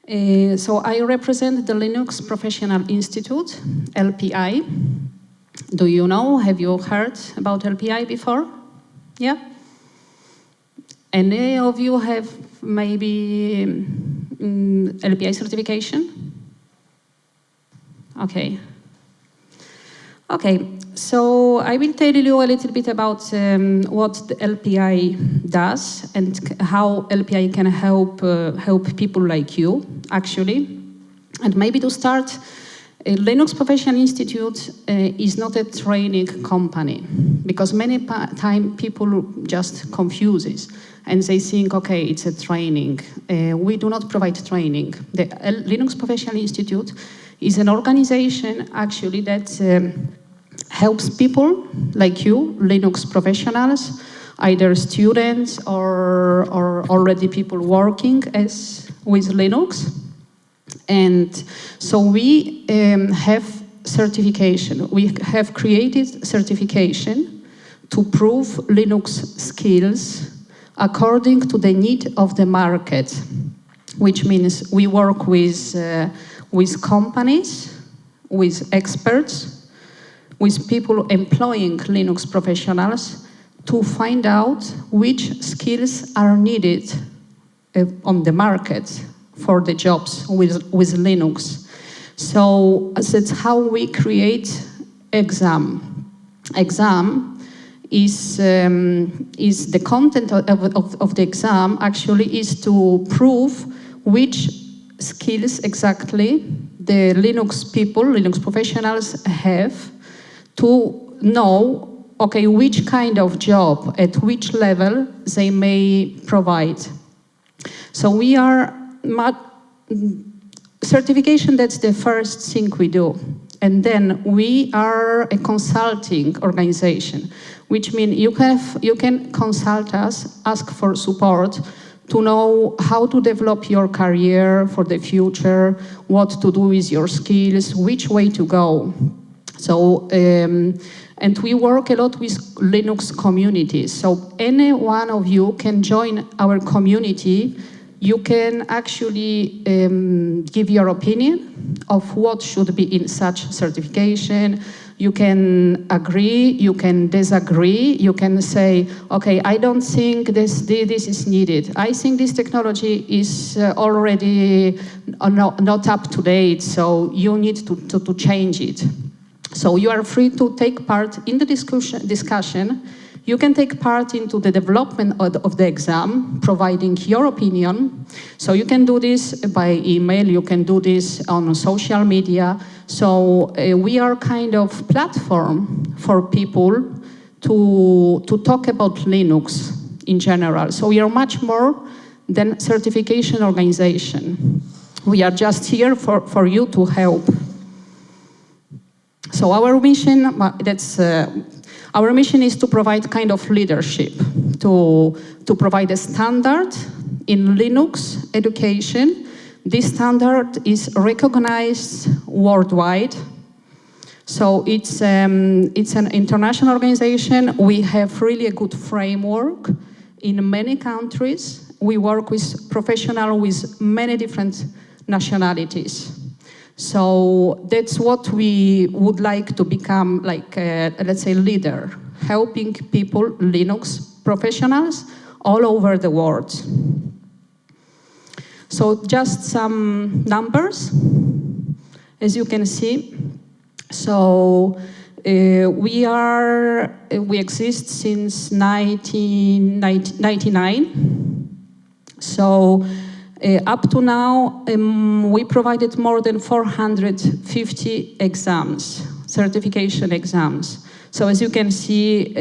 So I represent the Linux Professional Institute, LPI. Do you know, have you heard about LPI before? Yeah? Any of you have maybe LPI certification? Okay. Okay, so I will tell you a little bit about what the LPI does and how LPI can help people like you, actually. And maybe to start, Linux Professional Institute is not a training company, because many times people just confuse it and they think, okay, it's a training. We do not provide training. The Linux Professional Institute is an organization actually that helps people like you, Linux professionals, either students or already people working with Linux. And so we have certification. We have created certification to prove Linux skills according to the need of the market, which means we work with companies, with experts, with people employing Linux professionals to find out which skills are needed on the market for the jobs with Linux. So that's how we create exam. Exam is the content of the exam actually is to prove which skills exactly the Linux people, Linux professionals have to know, okay, which kind of job, at which level they may provide. So we are, certification, that's the first thing we do. And then we are a consulting organization, which means you can consult us, ask for support to know how to develop your career for the future, what to do with your skills, which way to go. So, and we work a lot with Linux communities. So any one of you can join our community. You can actually give your opinion of what should be in such certification. You can agree, you can disagree, you can say, okay, I don't think this is needed. I think this technology is already not up to date, so you need to change it. So you are free to take part in the discussion. You can take part into the development of the exam, providing your opinion. So you can do this by email, you can do this on social media. So we are kind of platform for people to talk about Linux in general. So we are much more than certification organization. We are just here for you to help. So our mission, our mission is to provide kind of leadership, to provide a standard in Linux education. This standard is recognized worldwide. So it's an international organization. We have really a good framework in many countries. We work with professionals with many different nationalities. So that's what we would like to become, like, let's say, leader, helping people, Linux professionals, all over the world. So just some numbers, as you can see. So we exist since 1999. So up to now, we provided more than 450 exams, certification exams. So as you can see,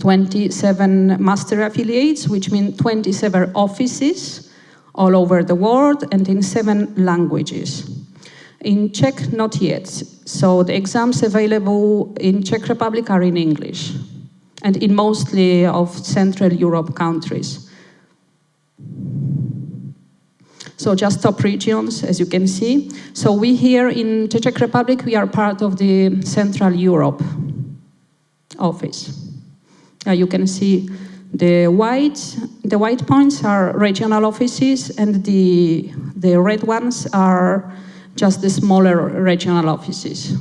27 master affiliates, which means 27 offices all over the world and in 7 languages. In Czech, not yet. So the exams available in Czech Republic are in English and in mostly of Central Europe countries. So just top regions, as you can see. So we here in the Czech Republic, we are part of the Central Europe office. You can see The white points are regional offices, and the red ones are just the smaller regional offices.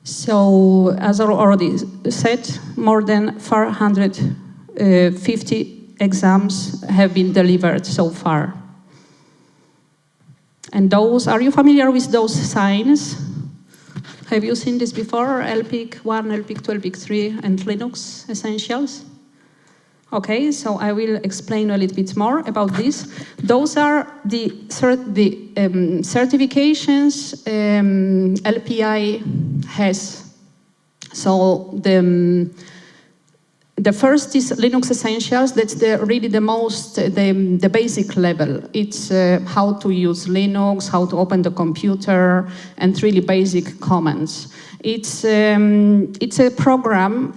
So, as I already said, more than 450 exams have been delivered so far. And those, are you familiar with those signs? Have you seen this before? LPIC 1, LPIC 2, LPIC 3, and Linux Essentials? Okay, so I will explain a little bit more about this. Those are the certifications LPI has. So the first is Linux Essentials. That's really the most, the basic level. It's how to use Linux, how to open the computer, and really basic commands. It's a program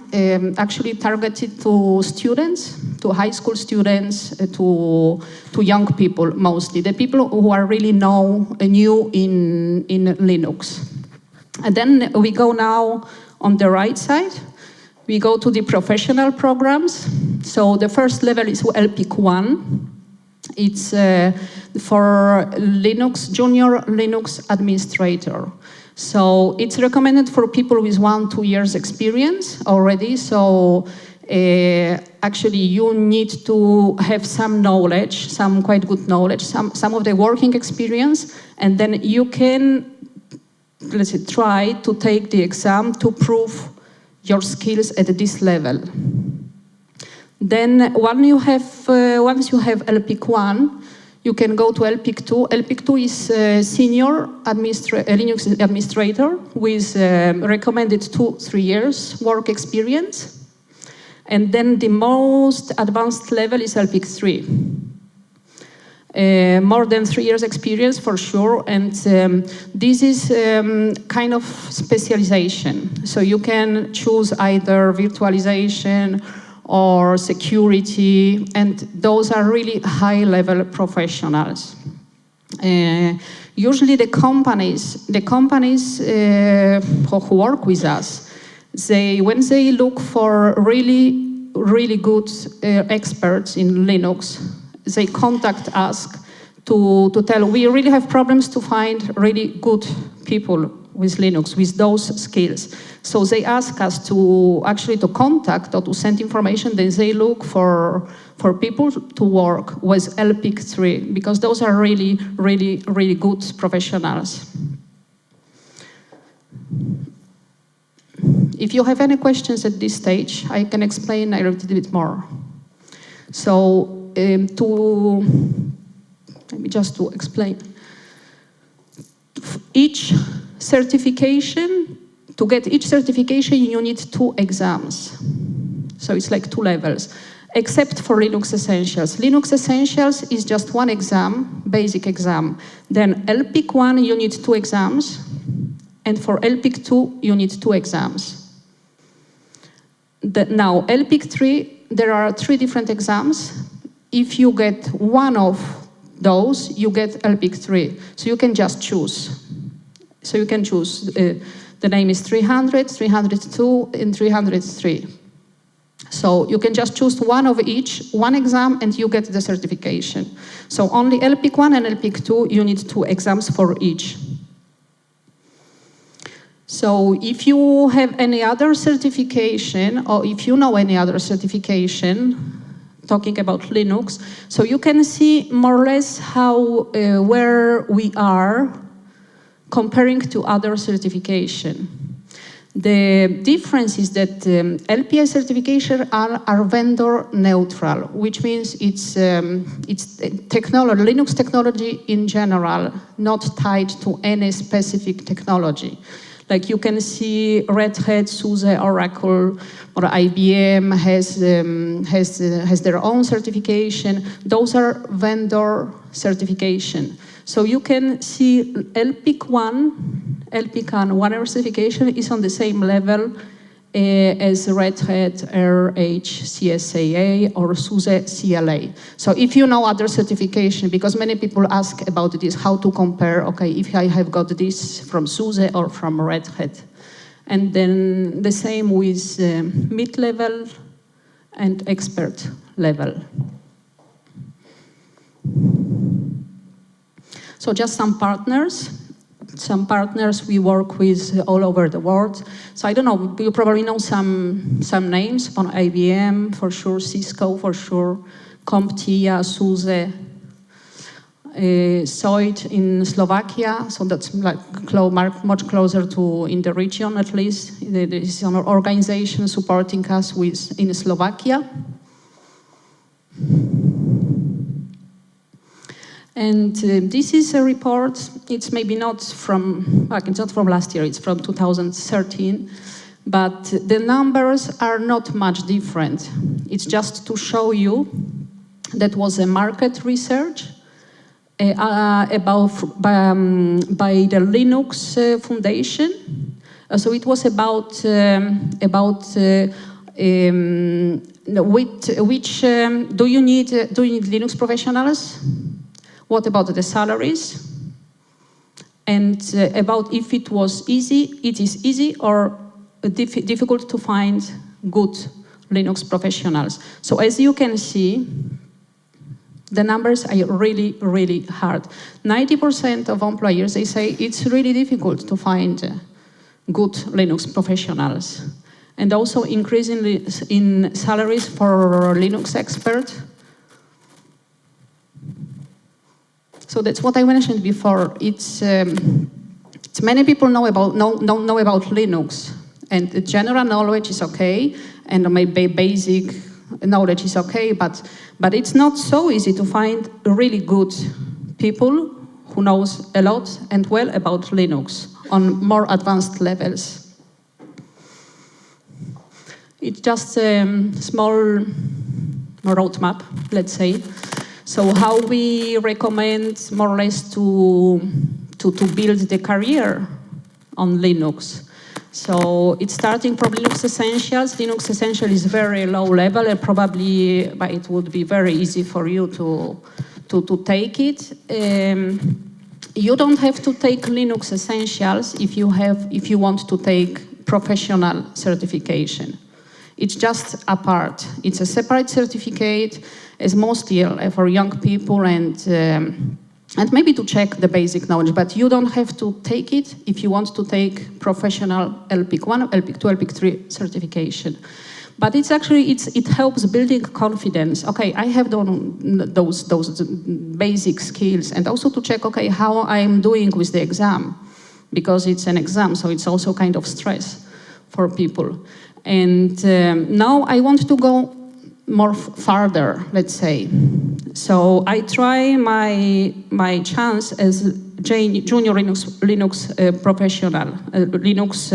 actually targeted to students, to high school students, to young people mostly, the people who are really new in Linux. And then we go now on the right side. We go to the professional programs. So the first level is LPIC 1. It's for Linux, junior Linux administrator. So it's recommended for people with 1-2 years experience already. So actually you need to have some knowledge, some quite good knowledge, some of the working experience, and then you can, let's say, try to take the exam to prove your skills at this level. Then once you have LPIC 1, you can go to LPIC 2. LPIC 2 is senior Linux administrator with recommended 2-3 years work experience. And then the most advanced level is LPIC 3. More than 3 years experience for sure, and this is kind of specialization. So you can choose either virtualization or security, and those are really high-level professionals. Usually the companies who work with us, when they look for really good experts in Linux, they contact us to tell, we really have problems to find really good people with Linux, with those skills. So they ask us to actually to contact or to send information, then they look for people to work with LPIC 3, because those are really good professionals. If you have any questions at this stage, I can explain a little bit more. So, just to explain, each certification, to get each certification, you need 2 exams. So it's like 2 levels, except for Linux Essentials. Linux Essentials is just 1 exam, basic exam. Then LPIC 1, you need 2 exams. And for LPIC 2, you need 2 exams. Now, LPIC 3, there are 3 different exams. If you get one of those, you get LPIC 3. So you can just choose. So you can choose, the name is 300, 302, and 303. So you can just choose one of each, 1 exam, and you get the certification. So only LPIC 1 and LPIC 2, you need 2 exams for each. So if you have any other certification, or if you know any other certification, talking about Linux, so you can see more or less how, where we are comparing to other certification. The difference is that LPI certification are vendor neutral, which means it's technology, Linux technology in general, not tied to any specific technology. Like you can see Red Hat, SUSE, Oracle, or IBM has their own certification. Those are vendor certification. So you can see LPIC 1 1 certification is on the same level as Red Hat, RHCSAA, or SUSE CLA. So if you know other certification, because many people ask about this, how to compare, okay, if I have got this from SUSE or from Red Hat. And then the same with mid-level and expert level. So just some partners. Some partners we work with all over the world. So I don't know, you probably know some names from IBM, for sure, Cisco, for sure, CompTIA, SUSE, Soit in Slovakia, so that's like much closer to in the region at least. There is an organization supporting us in Slovakia. And this is a report. It's maybe not from, it's not from last year, it's from 2013, but the numbers are not much different. It's just to show you that was a market research by the Linux Foundation. So it was about which do you need Linux professionals? What about the salaries? And about if it is easy or difficult to find good Linux professionals. So as you can see, the numbers are really, really hard. 90% of employers, they say it's really difficult to find good Linux professionals. And also increasingly in salaries for Linux experts. So that's what I mentioned before. It's many people know about Linux, and the general knowledge is okay, and maybe basic knowledge is okay, but it's not so easy to find really good people who knows a lot and well about Linux on more advanced levels. It's just a small roadmap, let's say. So how we recommend more or less to build the career on Linux. So it's starting from Linux Essentials. Linux Essential is very low level, and probably it would be very easy for you to take it. You don't have to take Linux Essentials if you want to take professional certification. It's just a part. It's a separate certificate. It's mostly for young people and maybe to check the basic knowledge, but you don't have to take it if you want to take professional LPIC1, LPIC2, LPIC3 certification. But it's actually, it helps building confidence. Okay, I have those basic skills, and also to check, okay, how I'm doing with the exam, because it's an exam, so it's also kind of stress for people. And now I want to go more farther, let's say. So I try my chance as junior Linux professional, Linux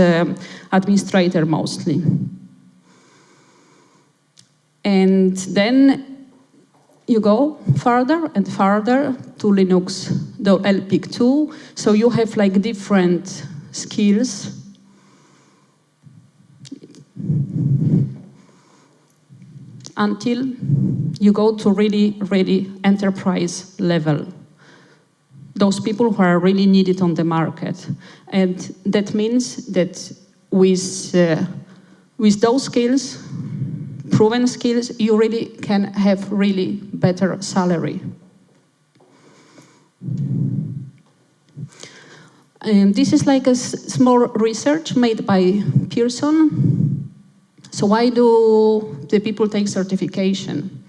administrator mostly. And then you go farther and farther to Linux, the LPIC2. So you have like different skills. Until you go to really, really enterprise level. Those people who are really needed on the market. And that means that with those skills, proven skills, you really can have really better salary. And this is like a small research made by Pearson. So why do the people take certification?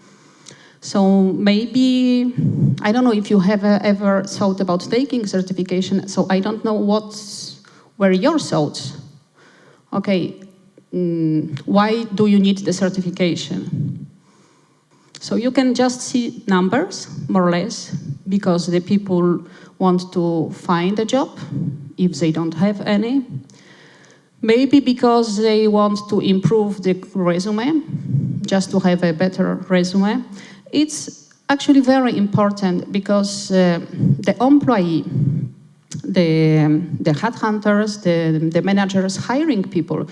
So maybe, I don't know if you have ever thought about taking certification, so I don't know what were your thoughts. Okay, why do you need the certification? So you can just see numbers, more or less, because the people want to find a job, if they don't have any. Maybe because they want to improve the resume, just to have a better resume. It's actually very important because the employee, the headhunters, the managers hiring people,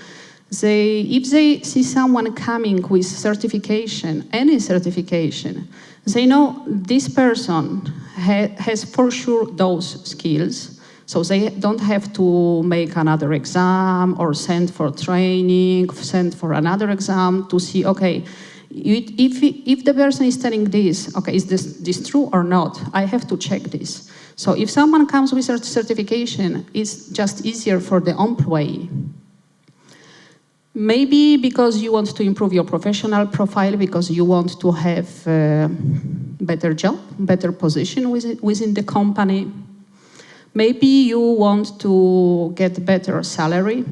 if they see someone coming with certification, any certification, they know this person has for sure those skills, So they don't have to make another exam or send for training, send for another exam to see, okay, if the person is telling this, okay, is this true or not? I have to check this. So if someone comes with a certification, it's just easier for the employee. Maybe because you want to improve your professional profile, because you want to have a better job, better position within the company. Maybe you want to get better salary.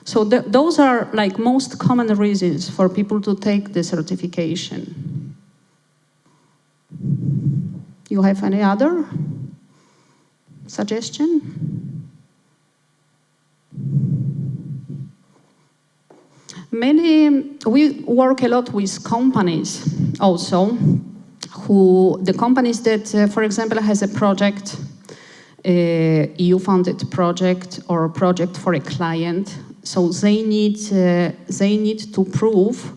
So those are like most common reasons for people to take the certification. You have any other suggestion? We work a lot with companies also, the companies that, for example, has a project, EU-funded project or a project for a client. So they need to prove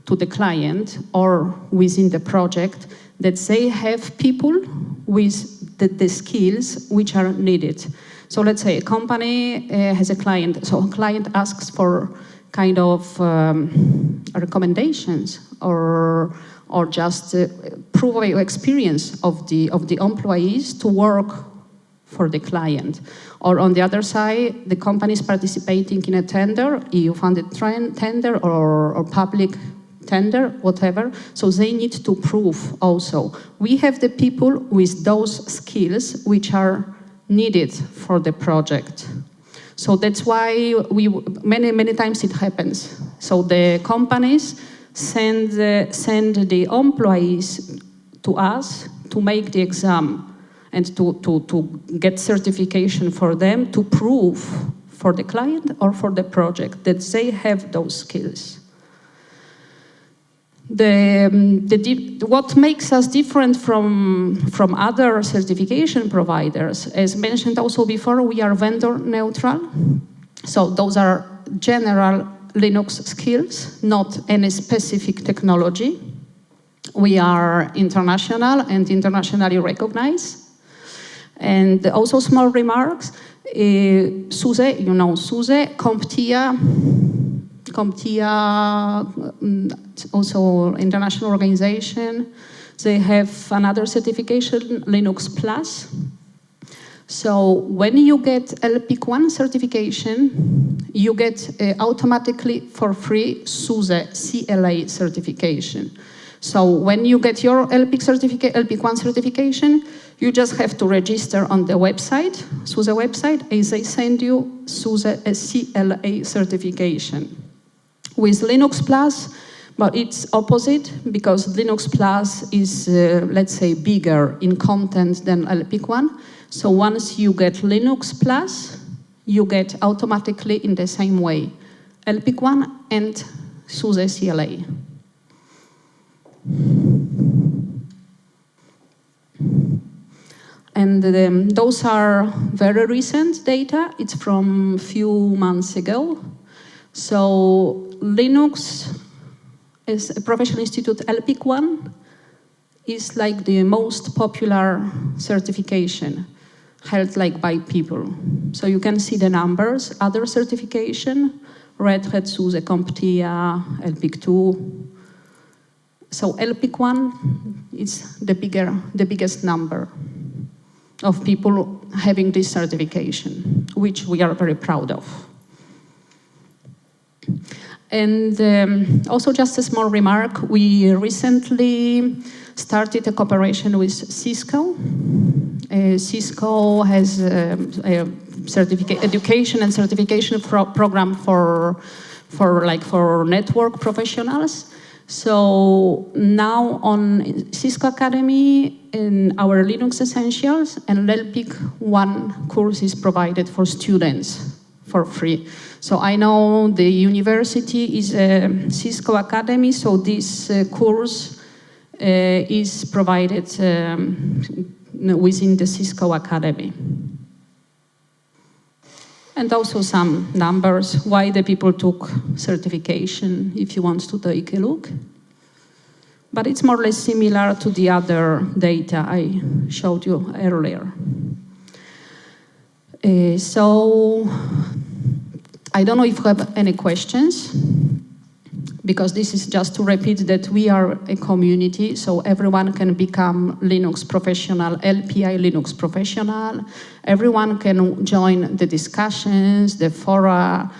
to the client or within the project that they have people with the skills which are needed. So let's say a company has a client, so a client asks for kind of recommendations or just prove your experience of the employees to work for the client. Or on the other side, the company is participating in a tender, EU-funded tender or public tender, whatever. So they need to prove also. We have the people with those skills which are needed for the project. So that's why many times it happens. So the companies send the employees to us to make the exam and to get certification for them to prove for the client or for the project that they have those skills. What makes us different from other certification providers, as mentioned also before, we are vendor neutral. So those are general Linux skills, not any specific technology. We are international and internationally recognized. And also small remarks, SUSE, you know SUSE, CompTIA, also international organization. They have another certification, Linux Plus. So when you get LPI certification, you get automatically for free SUSE CLA certification. So when you get your LPI certification, you just have to register on the website, SUSE website, and they send you SUSE CLA certification. With Linux Plus, but it's opposite, because Linux Plus is, let's say, bigger in content than LPI. So once you get Linux Plus, you get automatically in the same way LPI and SUSE CLA. And those are very recent data. It's from a few months ago. So Linux is a professional institute, LPI, is like the most popular certification held like by people. So you can see the numbers, other certification, Red Hat, SUSE, CompTIA, LPI2. So LPI is the biggest number of people having this certification, which we are very proud of. And also just a small remark, we recently started a cooperation with Cisco. Cisco has a education and certification program for network professionals. So now on Cisco Academy, in our Linux Essentials, and LPIC 1 course is provided for students for free. So I know the university is Cisco Academy, so this course is provided within the Cisco Academy. And also some numbers, why the people took certification, if you want to take a look. But it's more or less similar to the other data I showed you earlier. So I don't know if you have any questions, because this is just to repeat that we are a community, so everyone can become Linux professional, LPI Linux professional. Everyone can join the discussions, the fora,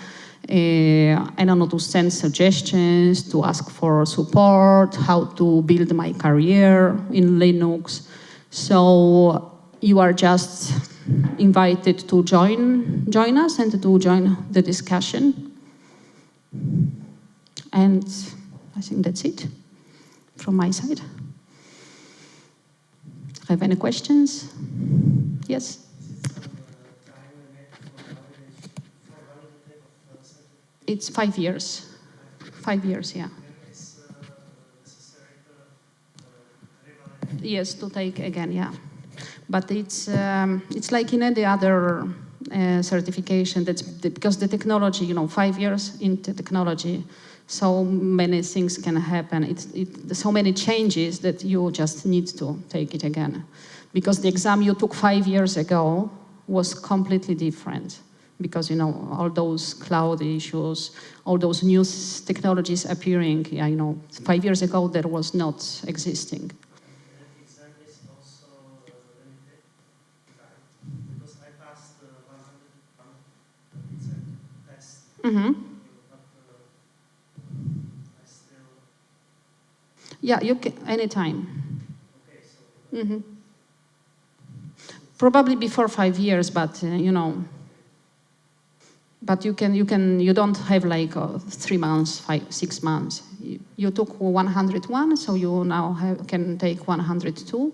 I don't know, to send suggestions, to ask for support, how to build my career in Linux. So you are just invited to join us and to join the discussion. And I think that's it from my side. Have any questions? Yes? It's 5 years. 5 years, yeah. Yes, to take again, yeah. But it's like in any other certification. That's because the technology, 5 years into technology, so many things can happen. So many changes that you just need to take it again. Because the exam you took 5 years ago was completely different. Because, all those cloud issues, all those new technologies appearing, 5 years ago that was not existing. Mm-hmm. Yeah, you can anytime. Mm-hmm. Probably before 5 years, but but you don't have like 3 months, 6 months. You took 101, so you now can take 102,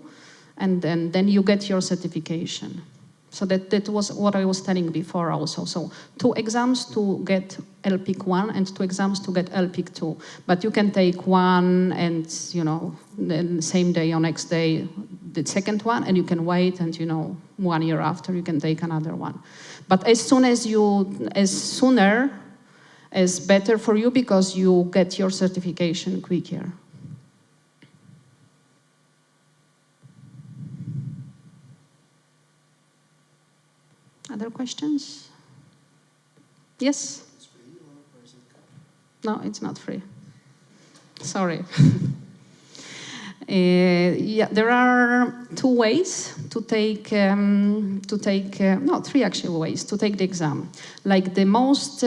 and then you get your certification. So that was what I was telling before also. So 2 exams to get LPIC 1 and 2 exams to get LPIC 2. But you can take one and, the same day or next day, the second one, and you can wait and, 1 year after you can take another one. But as sooner is better for you because you get your certification quicker. Other questions? Yes? It's free or is it? No, it's not free. Sorry. Yeah, there are 2 ways to take, no, 3 actual ways to take the exam. Like the most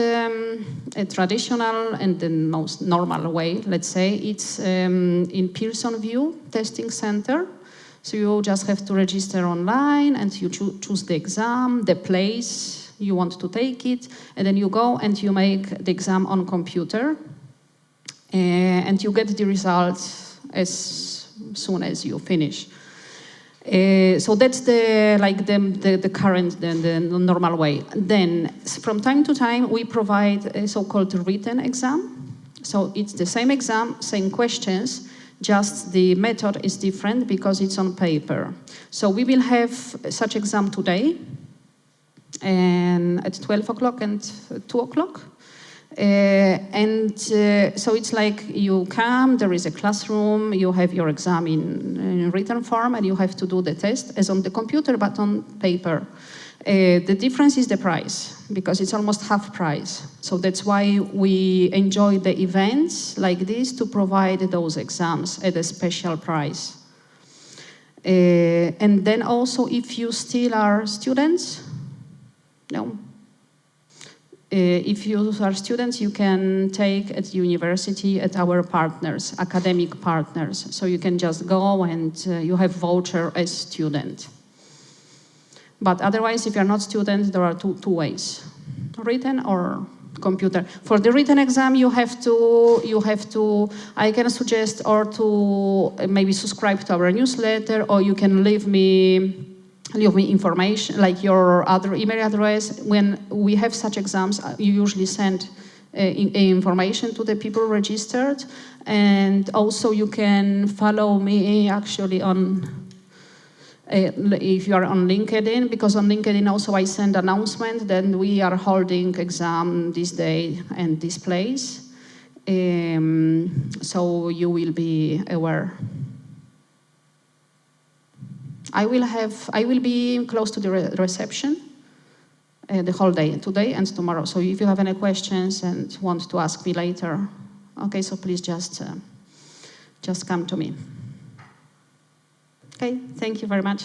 traditional and the most normal way, let's say, it's in Pearson VUE Testing Center. So you just have to register online and you choose the exam, the place you want to take it, and then you go and you make the exam on computer, and you get the results as soon as you finish. So that's the current, the normal way. Then from time to time we provide a so-called written exam. So it's the same exam, same questions, just the method is different because it's on paper. So we will have such exam today, and at 12 o'clock and 2 o'clock. So it's like you come, there is a classroom, you have your exam in written form, and you have to do the test as on the computer, but on paper. The difference is the price, because it's almost half price. So that's why we enjoy the events like this to provide those exams at a special price. And then also, if you still are students, no. If you are students, you can take at university at our partners, academic partners. So you can just go and you have voucher as student. But otherwise, if you're not students, there are two ways, written or computer. For the written exam, you have to, I can suggest or to maybe subscribe to our newsletter, or you can leave me information, like your other email address. When we have such exams, you usually send information to the people registered. And also you can follow me actually on, if you are on LinkedIn, because on LinkedIn also I send announcement that we are holding exam this day and this place. So you will be aware. I will be close to the reception, the whole day, today and tomorrow. So if you have any questions and want to ask me later, okay, so please just come to me. Okay, thank you very much.